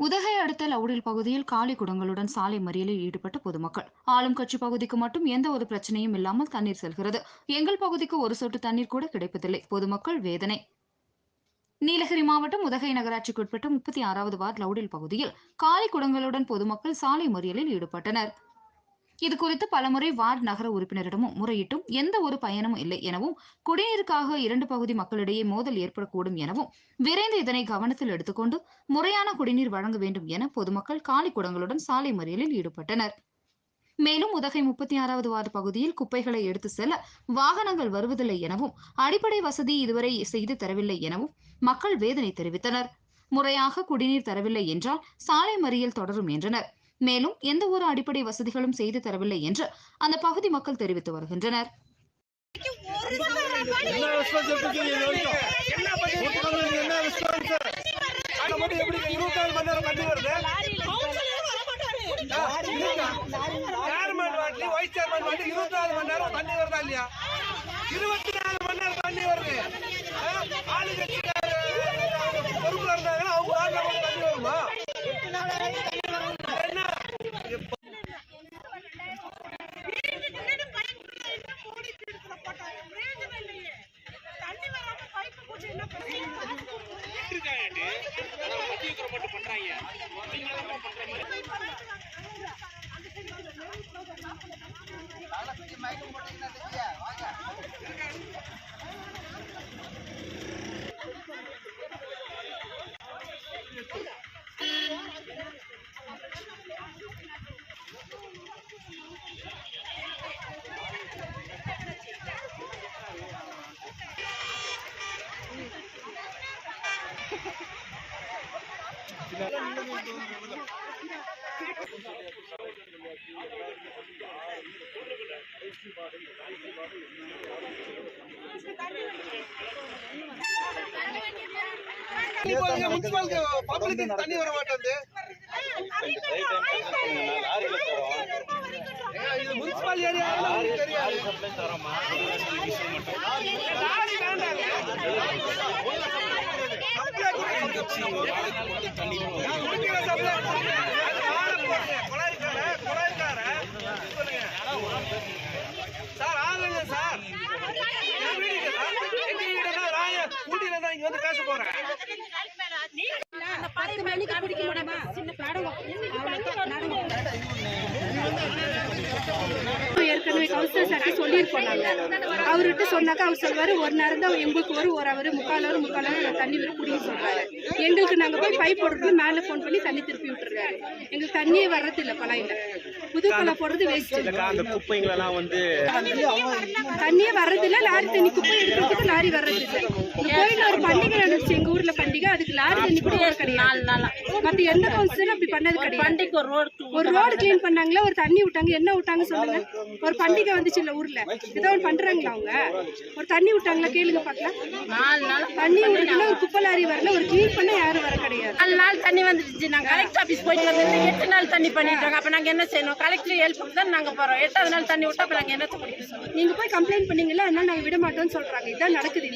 உதகை அடுத்த லவுடில் பகுதியில் காலி குடங்களுடன் சாலை மறியலில் ஈடுபட்ட பொதுமக்கள். ஆளும் கட்சி பகுதிக்கு மட்டும் எந்த ஒரு பிரச்சனையும் இல்லாமல் தண்ணீர் செல்கிறது. எங்கள் பகுதிக்கு ஒரு சொட்டு தண்ணீர் கூட கிடைப்பதில்லை. பொதுமக்கள் வேதனை. நீலகிரி மாவட்டம் உதகை நகராட்சிக்குட்பட்ட 36வது வார்டு லவுடில் பகுதியில் காலி குடங்களுடன் பொதுமக்கள் சாலை மறியலில் ஈடுபட்டனர். இதுகுறித்து பலமுறை வார்டு நகர உறுப்பினரிடமும் முறையிட்டும் எந்த ஒரு பயனும் இல்லை எனவும், குடிநீருக்காக 2 பகுதி மக்களிடையே மோதல் ஏற்படக்கூடும் எனவும், விரைந்து இதனை கவனத்தில் எடுத்துக்கொண்டு முறையான குடிநீர் வழங்க வேண்டும் என பொதுமக்கள் காலி குடங்களுடன் சாலை மறியலில் ஈடுபட்டனர். மேலும் உதகை 36வது வார்டு பகுதியில் குப்பைகளை எடுத்து செல்ல வாகனங்கள் வருவதில்லை எனவும், அடிப்படை வசதி இதுவரை செய்து தரவில்லை எனவும் மக்கள் வேதனை தெரிவித்தனர். முறையாக குடிநீர் தரவில்லை என்றால் சாலை மறியல் தொடரும் என்றனர். மேலும் எந்த ஒரு அடிப்படை வசதிகளும் செய்து தரவில்லை என்று அந்த பகுதி மக்கள் தெரிவித்து வருகின்றனர். தண்ணி வர மாட்டேங்குது. முனிசிபல் ஏரியா சார் ஆளுங்க சார் ஊட்டியில தான் இங்க வந்து பேச போறேன். ஏற்கனவே கவுன்சிலர் சார்ட்ட சொல்லியிருக்கோம். நாங்கள் அவர்கிட்ட சொன்னாக்கா அவர் சொல்வாரு ஒரு நேரம் தான் எங்களுக்கு ஒரு அவர் முக்கால் அவர் தண்ணி வரும் குடிக்க சொல்றாரு. எங்களுக்கு நாங்கள் போய் பைப் போடுறது மேலே ஃபோன் பண்ணி தண்ணி திருப்பி விட்டுருக்காரு. எங்களுக்கு தண்ணியே வர்றது இல்லை. பழையில புது பழ போடுறது வேஸ்ட். தண்ணியே வர்றதில்ல. லாரி தண்ணி குப்பை எடுக்கிறதுக்கு லாரி வர்றது இல்லை. கோயில ஒரு பண்டிகை நடந்துச்சு எங்க ஊர்ல பண்டிகை. அதுக்கு லாரி தண்ணி கூட கிடையாது. மத்த எந்த கவுன்சிலரும் அப்படி பண்ணது கிடையாது. ஒரு ரோடு கிளீன் பண்ணாங்களா, ஒரு தண்ணி விட்டாங்க. என்ன விட்டாங்க சொல்லுங்க? ஒரு பண்டிகை வந்துச்சு இல்ல ஊர்ல, ஏதோ ஒன்று பண்றாங்களா அவங்க? ஒரு தண்ணி விட்டாங்களா கேளுங்க பாக்கலாம். தண்ணி விடுறதுல ஒரு குப்பை லாரி வரல, ஒரு கிளீன் பண்ண யாரும் வர கிடையாது. 4 நாள் தண்ணி வந்துருச்சு. நாங்க கலெக்டர் ஆபீஸ் போயிட்டு வந்து 8 நாள் தண்ணி பண்ணிட்டாங்க. அப்ப நாங்க என்ன செய்யணும்? கலெக்டர் ஹெல்ப் தான் நாங்க போறோம். 8வது நாள் தண்ணி விட்டா அப்ப நாங்க என்ன குடிக்க சொல்லுவோம்? நீங்க போய் கம்ப்ளைண்ட் பண்ணீங்களா, அதனால நாங்க விட மாட்டோம்னு சொல்றாங்க. இதான் நடக்குது.